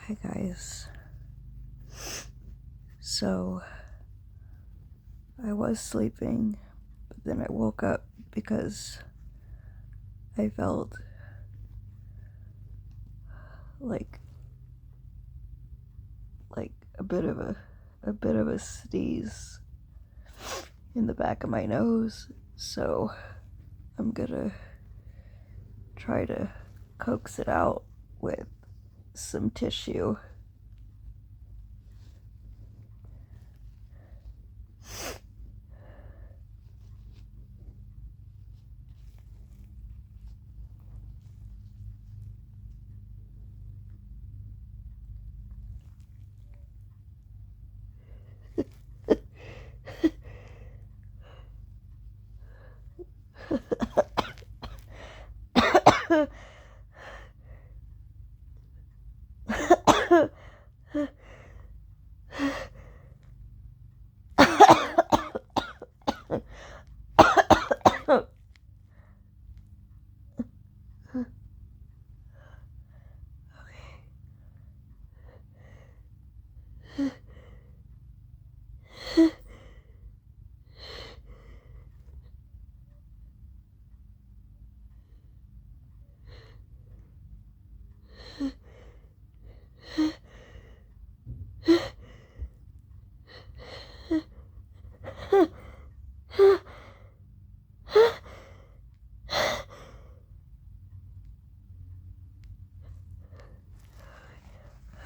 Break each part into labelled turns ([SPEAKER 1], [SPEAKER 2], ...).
[SPEAKER 1] Hi guys. So, I was sleeping, but then I woke up because I felt like a bit of a sneeze in the back of my nose. So, I'm gonna try to coax it out with some tissue.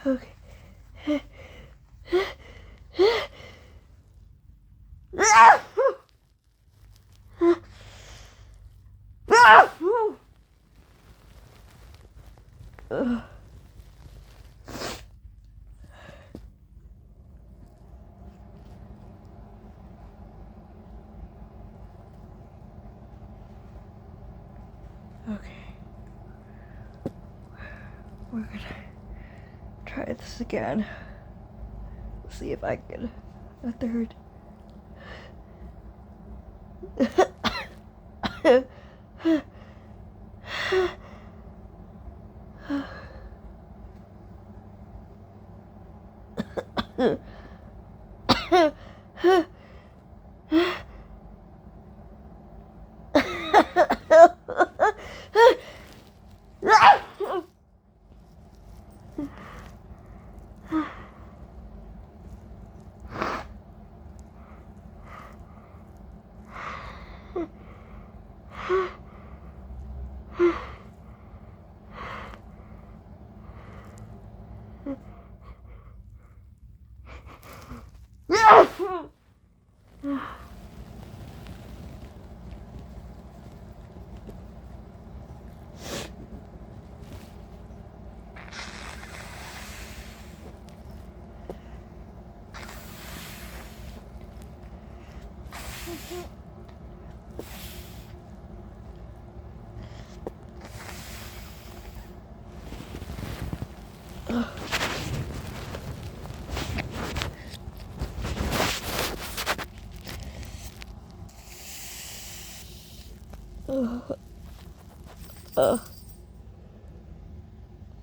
[SPEAKER 1] Okay. Okay. We're gonna try this again. See if I can get a third.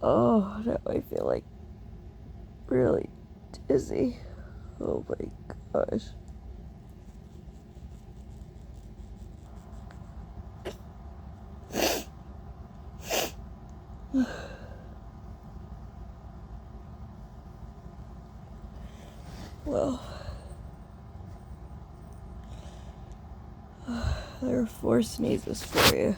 [SPEAKER 1] Oh, now I feel like really dizzy. Oh my gosh. Well, there are 4 sneezes for you.